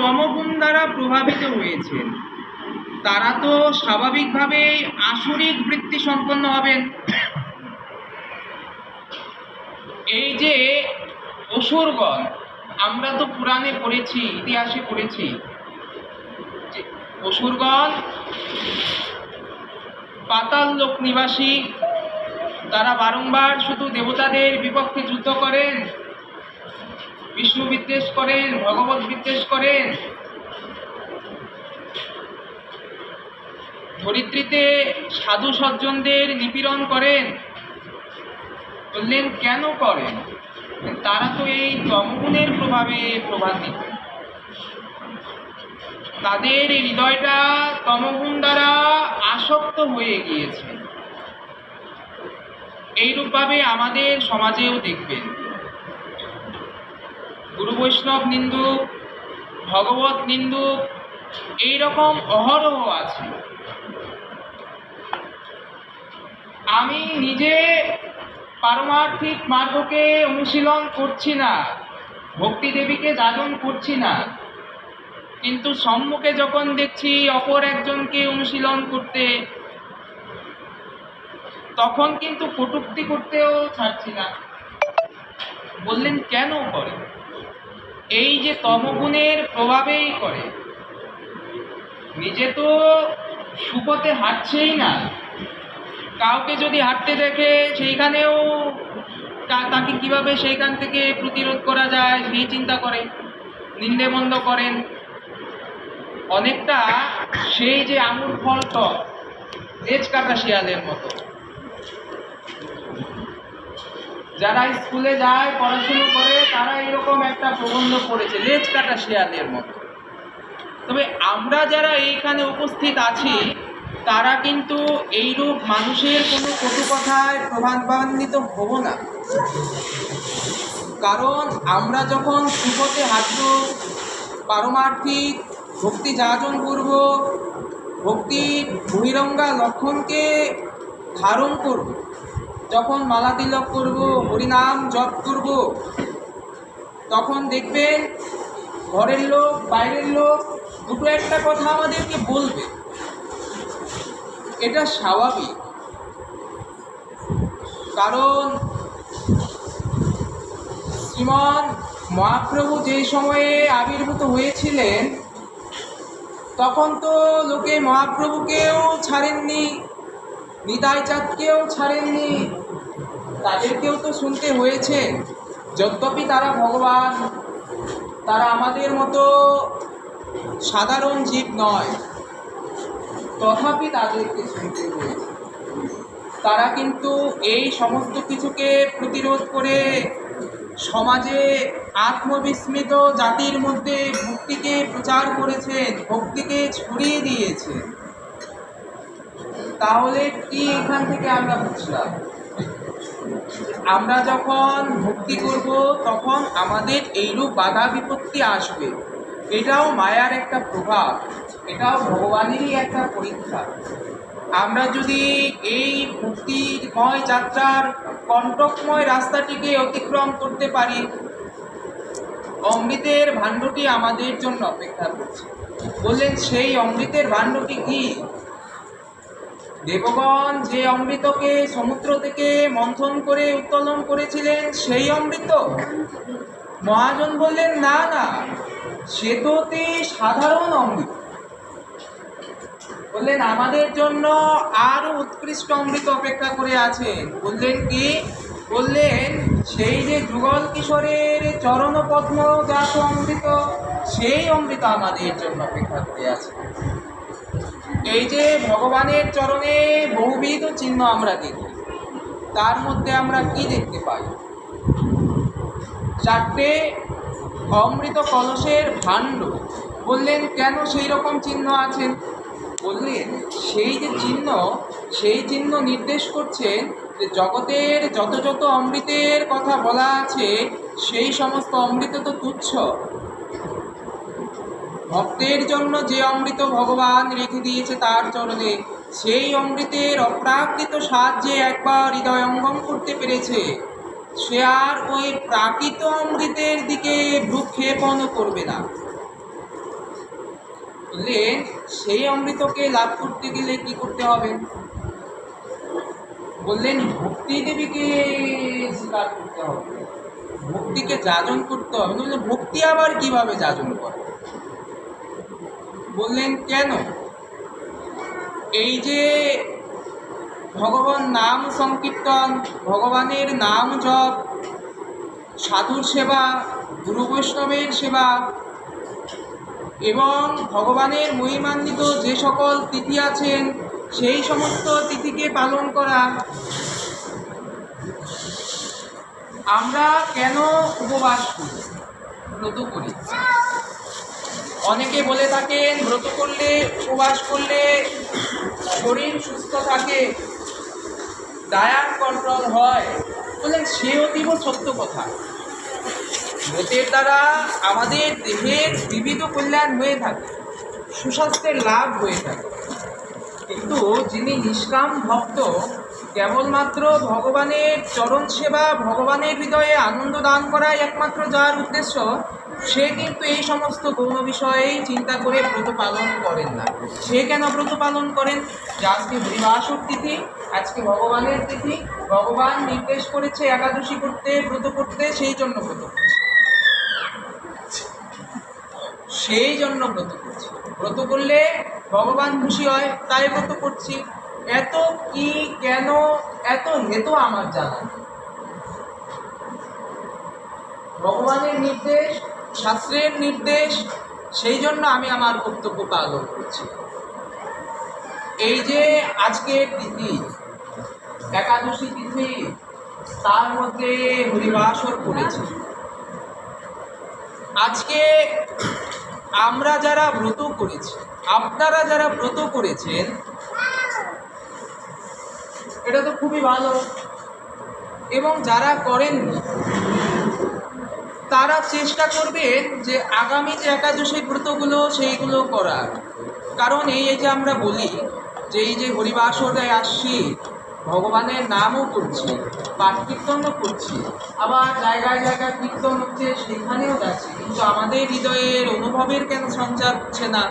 তমগুণ দ্বারা প্রভাবিত হয়েছেন তারা তো স্বাভাবিকভাবেই আসরিক বৃত্তি সম্পন্ন হবেন। এই যে অসুরগণ, আমরা তো পুরাণে পড়েছি, ইতিহাসে পড়েছি যে অসুরগণ পাতাল লোক নিবাসী, তারা বারংবার শুধু দেবতাদের বিপক্ষে যুদ্ধ করেন, বিষ্ণু বিদ্বেষ করেন, ভগবত বিদ্বেষ করেন, ধরিত্রীতে সাধু সজ্জনদের নিপীড়ন করেন। বললেন কেন করেন? তারা তো এই তমগুণের প্রভাবে প্রভাবিত, তাদের হৃদয়টা তমগুণ দ্বারা আসক্ত হয়ে গিয়েছে। এইরূপভাবে আমাদের সমাজেও দেখবেন গুরু বৈষ্ণব নিন্দুক, ভগবত নিন্দুক এইরকম অহরহ আছে। আমি নিজে পারমার্থিক মার্গকে অনুশীলন করছি না, ভক্তি দেবীকে যাজন করছি না, কিন্তু সম্মুখে যখন দেখছি অপর একজনকে অনুশীলন করতে, তখন কিন্তু কটূক্তি করতেও ছাড়ছি না। বললেন কেন করে? এই যে তমগুণের প্রভাবেই করে। নিজে তো সুপথে হাঁটছেই না, কাউকে যদি হাঁটতে দেখে সেইখানেও তাকে কিভাবে সেইখান থেকে প্রতিরোধ করা যায় সেই চিন্তা করে, নিন্দেমন্দ করেন। অনেকটা সেই যে আঙুর ফল টক, লেজ কাটা শিয়ালের মতো। যারা স্কুলে যায়, পড়াশুনো করে, তারা এরকম একটা প্রবন্ধ পড়েছে, লেজ কাটা শিয়ালের মতো। তবে আমরা যারা এইখানে উপস্থিত আছি, তারা কিন্তু এইরূপ মানুষের কোনো কটু কথায় প্রভাবান্বিত হব না। কারণ আমরা যখন সুপথে হাঁটব, পারমার্থিক ভক্তি যাজন করব, ভক্তির বহিরঙ্গা লক্ষণকে ধারণ করব, যখন মালা তিলক করব, হরিনাম জপ করব, তখন দেখবেন ঘরের লোক বাইরের লোক দুটো একটা কথা আমাদেরকে বলবে। এটা স্বাভাবিক, কারণ শ্রীমান মহাপ্রভু যে সময়ে আবির্ভূত হয়েছিলেন, তখন তো লোকে মহাপ্রভুকেও ছাড়েননি, নিতাই চাঁদকেও ছাড়েননি, তাদেরকেও তো শুনতে হয়েছে। যদ্যপি তারা ভগবান, তারা আমাদের মতো সাধারণ জীব নয়, তথাপি তাদেরকে শুনতে হয়েছে। তারা কিন্তু এই সমস্ত কিছুকে প্রতিরোধ করে সমাজে আত্মবিস্মৃত জাতির মধ্যে ভক্তিকে প্রচার করেছেন, ভক্তিকে ছড়িয়ে দিয়েছে। তাহলে কি এখান থেকে আমরা বুঝলাম? আমরা যখন ভক্তি করব, তখন আমাদের এইরূপ বাধা বিপত্তি আসবে। এটাও মায়ার একটা প্রভাব, এটাও ভগবানেরই একটা পরীক্ষা। আমরা যদি এই ভক্তিময় যাত্রার কণ্টকময় রাস্তাটিকে অতিক্রম করতে পারি, অমৃতের ভাণ্ডটি আমাদের জন্য অপেক্ষা করছে। বললেন সেই অমৃতের ভাণ্ডটি কি? দেবগণ যে অমৃতকে সমুদ্র থেকে মন্থন করে উত্তোলন করেছিলেন, সেই অমৃত? মহাজন বললেন না না, সে তো অতি সাধারণ অমৃত। বললেন আমাদের জন্য আরো উৎকৃষ্ট অমৃত অপেক্ষা করে আছেন। বললেন কি? বললেন সেই যে যুগল কিশোরের চরণ পদ্ম জাত অমৃত, সেই অমৃত আমাদের জন্য অপেক্ষা করে আছে। এই যে ভগবানের চরণে বহুবিধ চিহ্ন আমরা দেখি, তার মধ্যে আমরা কি দেখতে পাই? চারটে অমৃত কলসের ভাণ্ড। বললেন কেন সেই রকম চিহ্ন আছেন? বললেন সেই যে চিহ্ন, সেই চিহ্ন নির্দেশ করছেন যে জগতের যত যত অমৃতের কথা বলা আছে, সেই সমস্ত অমৃত তো তুচ্ছ। ভক্তের জন্য যে অমৃত ভগবান রেখে দিয়েছে তার চরণে, সেই অমৃতের অপ্রাকৃত স্বাদ যে একবার হৃদয়ঙ্গম করতে পেরেছে, সে আর ওই প্রাকৃত অমৃতের দিকে ভ্রুক্ষেপণও করবে না। বললেন সেই অমৃতকে লাভ করতে গেলে কি করতে হবে? বললেন ভক্তি দেবীকে স্বীকার করতে হবে, ভক্তিকে যাজন করতে হবে। বললেন ভক্তি আবার কিভাবে যাজন করে? বললেন কেন? এই যে ভগবান নাম সংকীর্তন, ভগবানের নাম জপ, সাধুর সেবা, গুরু বৈষ্ণবের সেবা এবং ভগবানের মহিমান্বিত যে সকল তিথি আছেন সেই সমস্ত তিথিকে পালন করা। আমরা কেন উপবাস করি, ব্রত করি? অনেকে বলে থাকেন ব্রত করলে, উপবাস করলে শরীর সুস্থ থাকে, ডায়াট কন্ট্রোল হয়। বললেন সে অতীব সত্য কথা। ব্রতের দ্বারা আমাদের দেহের বিবিধ কল্যাণ হয়ে থাকে, সুস্বাস্থ্যের লাভ হয়ে থাকে। কিন্তু যিনি নিষ্কাম ভক্ত, কেবলমাত্র ভগবানের চরণ সেবা, ভগবানের হৃদয়ে আনন্দ দান করাই একমাত্র যার উদ্দেশ্য, সে কিন্তু এই সমস্ত গৌণ বিষয়েই চিন্তা করে ব্রত পালন করেন না। সে কেন ব্রত পালন করেন? যে আজকে হরিবাসর তিথি, আজকে ভগবানের তিথি, ভগবান নির্দেশ করেছে একাদশী করতে, ব্রত করতে, সেই জন্য ব্রত করছে, সেই জন্য ব্রত করছি। ব্রত করলে ভগবান খুশি হয়, তাই ব্রত করছি। এত কি কেন এত হেতু আমার জানা নেই। ভগবানের নির্দেশ, শাস্ত্রের নির্দেশ, সেই জন্য আমি আমার কর্তব্য পালন করছি। এই যে আজকের তিথি একাদশী তিথি, তার মধ্যে হরিবাসর করেছি। আজকে আমরা যারা ব্রত করেছি, আপনারা যারা ব্রত করেছেন, এটা তো খুবই ভালো। এবং যারা করেননি তারা চেষ্টা করবেন যে আগামী যে একাদশী ব্রতগুলো সেইগুলো করার। কারণ এই যে আমরা বলি যে এই যে হরিবাসরে আসছি, ভগবানের নামও করছি, পাঠ কীর্তনও করছি, আবার জায়গায় জায়গায় কীর্তন হচ্ছে, সেখানেও যাচ্ছি, কিন্তু আমাদের হৃদয়ের অনুভবের কেন সঞ্চার হচ্ছে না?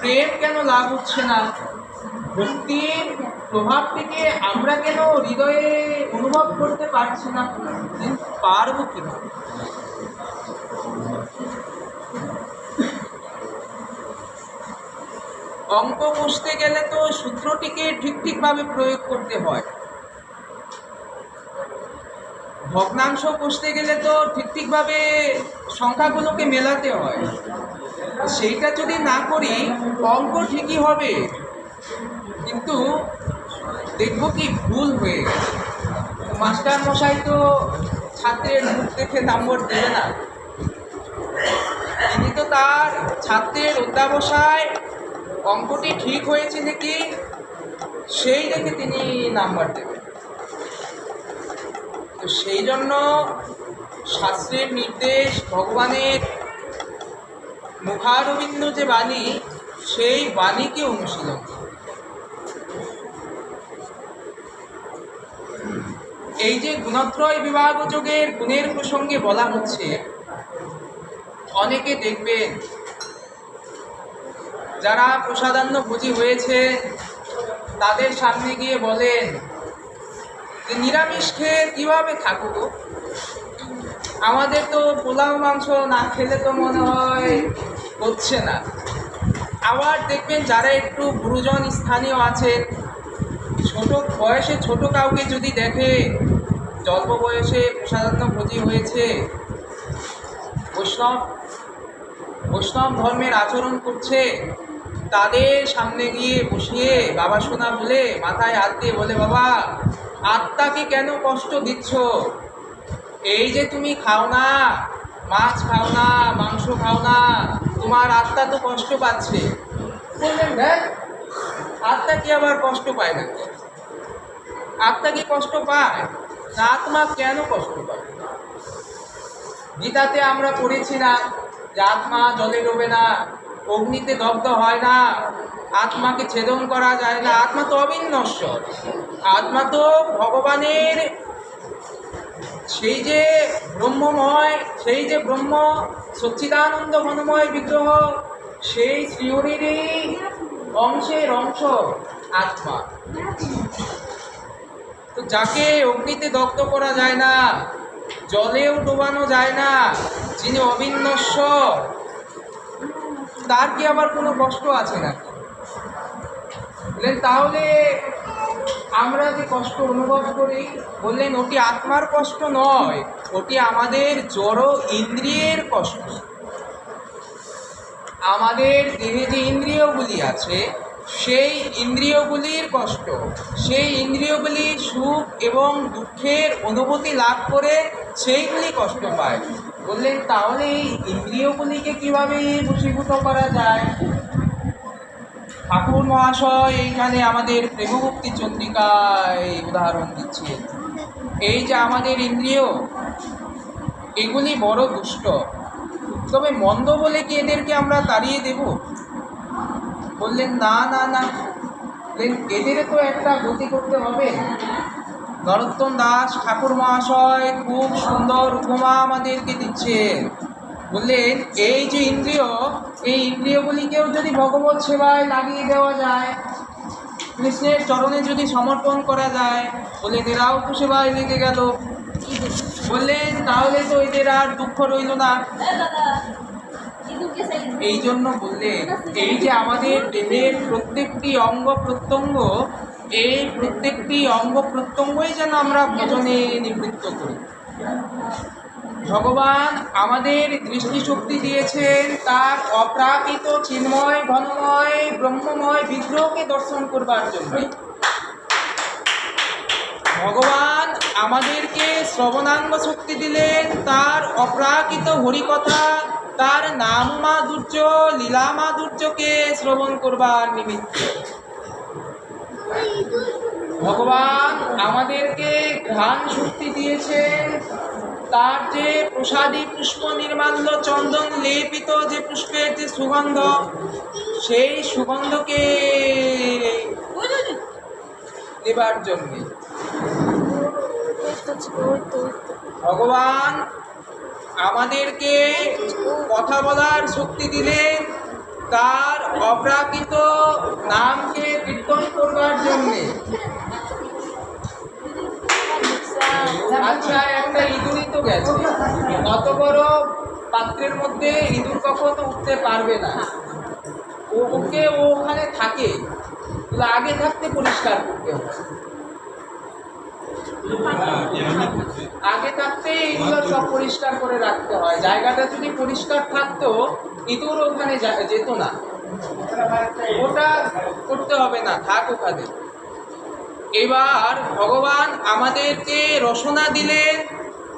প্রেম কেন লাভ হচ্ছে না? ভক্তির প্রভাব থেকে আমরা কেন হৃদয়ে অনুভব করতে পারছি না? পারবো কিভাবে? অঙ্ক কষতে গেলে তো সূত্রটিকে ঠিকভাবে প্রয়োগ করতে হয়, ভগ্নাংশ কষতে গেলে তো ঠিকভাবে সংখ্যাগুলোকে মেলাতে হয়। সেইটা যদি না করি অঙ্ক ঠিকই হবে, কিন্তু দেখবো কি ভুল হয়ে গেছে। মাস্টার মশাই তো ছাত্রের মুখ দেখে নম্বর দেবে না, তিনি তো তার ছাত্রের অধ্যাবসায় অঙ্কটি ঠিক হয়েছে নাকি সেই দেখে তিনি নাম্বার দেবেন। তো সেই জন্য শাস্ত্রের নির্দেশ, ভগবানের মুখারবিন্দ যে বাণী, সেই বাণীকে অনুশীলন। এই যে গুণত্রয় বিভাগ যোগের গুণের প্রসঙ্গে বলা হচ্ছে, অনেকে দেখবেন যারা প্রসাদান্ন ভোজী হয়েছে তাদের সামনে গিয়ে বলেন যে নিরামিষ খেয়ে কীভাবে থাকবো, আমাদের তো পোলাও মাংস না খেলে তো মনে হয় হচ্ছে না। আবার দেখবেন যারা একটু গুরুজন স্থানীয় আছেন, ছোট বয়সে ছোট কাউকে যদি দেখে অল্প বয়সে প্রসাদান্ন ভোজী হয়েছে, বৈষ্ণব ধর্মের আচরণ করছে, তাদের সামনে গিয়ে বসিয়ে বাবা সোনা বলে মাথায় হাত দিয়ে বলে, বাবা আত্মাকে কেন কষ্ট দিচ্ছ? এই যে তুমি খাও না, মাছ খাও না, মাংস খাও না, তোমার আত্মা তো কষ্ট পাচ্ছে। বললেন দেখ, আত্মা কি আবার কষ্ট পায় না? আত্মা কি কষ্ট পায় না? আত্মা কেন কষ্ট পায়? গীতাতে আমরা পড়েছি না যে আত্মা জলে ডোবে না, অগ্নিতে দগ্ধ হয় না, আত্মাকে ছেদন করা যায় না, আত্মা তো অবিনশ্বর, আত্মা তো ভগবানের সেই যে ব্রহ্মময়, সেই যে ব্রহ্ম সচ্চিদানন্দ ঘনময় বিগ্রহ, সেই শ্রীহরিরই অংশের অংশ আত্মা। তো যাকে অগ্নিতে দগ্ধ করা যায় না, জলেও ডোবানো যায় না, যিনি অবিনশ্বর, তার কি আবার কোনো কষ্ট আছে নাকি? বললেন তাহলে আমরা যে কষ্ট অনুভব করি, বললেন ওটি আত্মার কষ্ট নয়, ওটি আমাদের জড় ইন্দ্রিয়ের কষ্ট। আমাদের দেহে যে ইন্দ্রিয়গুলি আছে, সেই ইন্দ্রিয়গুলির কষ্ট, সেই ইন্দ্রিয়গুলি সুখ এবং দুঃখের অনুভূতি লাভ করে সেইগুলি কষ্ট পায়। বললেন তাহলে এই ইন্দ্রিয়গুলিকে কীভাবে বশীভূত করা যায়? ঠাকুর মহাশয় এইখানে আমাদের প্রেমভক্তি চন্দ্রিকায় উদাহরণ দিচ্ছেন। এই যে আমাদের ইন্দ্রিয়, এগুলি বড় দুষ্ট, তবে মন্দ বলে কি এদেরকে আমরা তাড়িয়ে দেব? বললেন না না না, এদের তো একটা গতি করতে হবে। নরোত্তম দাস ঠাকুর মহাশয় খুব সুন্দর উপমা আমাদেরকে দিচ্ছেন। বললেন এই যে ইন্দ্রিয়, এই ইন্দ্রিয়গুলিকেও যদি ভগবত সেবায় লাগিয়ে দেওয়া যায়, কৃষ্ণের চরণে যদি সমর্পণ করা যায়, বলে এরাও তো সেবায় লেগে গেল। বললেন তাহলে তো এদের আর দুঃখ রইল না। এই জন্য বললেন এই যে আমাদের দেহের প্রত্যেকটি অঙ্গ প্রত্যঙ্গ, এই প্রত্যেকটি অঙ্গ প্রত্যঙ্গই যেন আমরা ভজনে নিবৃত্ত করি। ভগবান আমাদের দৃষ্টিশক্তি দিয়েছেন তার অপ্রাকৃত চিন্ময় ঘনময় ব্রহ্মময় বিগ্রহকে দর্শন করবার জন্য। ভগবান আমাদেরকে শ্রবণাঙ্গ শক্তি দিলেন তার অপ্রাকৃত হরিকথা, তার নাম মাধুর্য লীলা মাধুর্যকে শ্রবণ করবার নিমিত্ত। ভগবান আমাদেরকে ঘ্রাণ শক্তি দিয়েছেন তার যে প্রসাদী পুষ্প নির্মাল্য চন্দন লেপিত যে পুষ্পের যে সুগন্ধ, সেই সুগন্ধকে দেবার জন্যে। ভগবান আমাদেরকে কথা বলার শক্তি দিলেন তার অপ্রাকৃত নামকে কীর্তন করবার জন্যে। আচ্ছা, একটা ইঁদুরই তো গেছে, অত বড় পাত্রের মধ্যে ইঁদুর কখনো উঠতে পারবে না, ওকে ওখানে থাকে, আগে থাকতে পরিষ্কার করতে হবে, আগে থাকতে এগুলো সব পরিষ্কার করে রাখতে হয়। জায়গাটা যদি পরিষ্কার থাকতো ইঁদুর ওখানে যেত না, ওটা করতে হবে না, থাক ওখানে। এবার ভগবান আমাদেরকে রসনা দিলেন,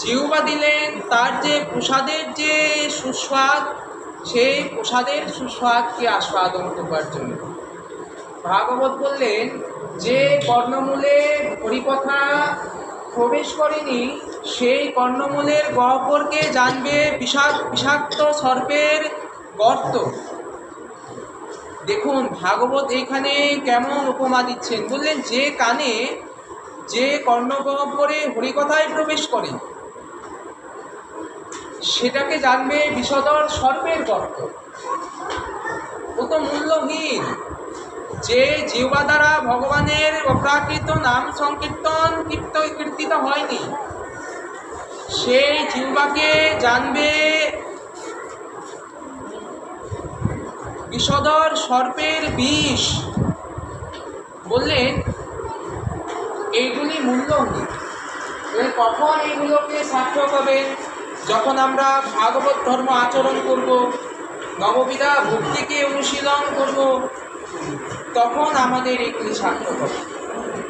জিহ্বা দিলেন, তার যে প্রসাদের যে সুস্বাদ, সেই প্রসাদের সুস্বাদকে আস্বাদন করবার জন্য। ভাগবত বললেন যে কর্ণমূলে হরিকথা প্রবেশ করেনি, সেই কর্ণমূলের গহ্বরকে জানবে বিষাক্ত সর্পের গর্ত। দেখুন ভাগবত এইখানে কেমন উপমা দিচ্ছেন। বললেন যে কানে যে কর্ণগহ্বরে হরিকথায় প্রবেশ করে, সেটাকে জানবে বিষধর সর্পের গর্ত। ও তো মূল্যহীন। যে জিহ্বা দ্বারা ভগবানের অপ্রাকৃত নাম সংকীর্তন কীর্তিত হয়নি, সেই জিহ্বাকে জানবে বিষধর সর্পের বিষ। বললেন এইগুলি মূল্যহীন। কখন এইগুলোকে সার্থক হবে? যখন আমরা ভাগবত ধর্ম আচরণ করব, নববিধা ভক্তিকে অনুশীলন করব, তখন আমাদের এগুলি সার্থক হবে।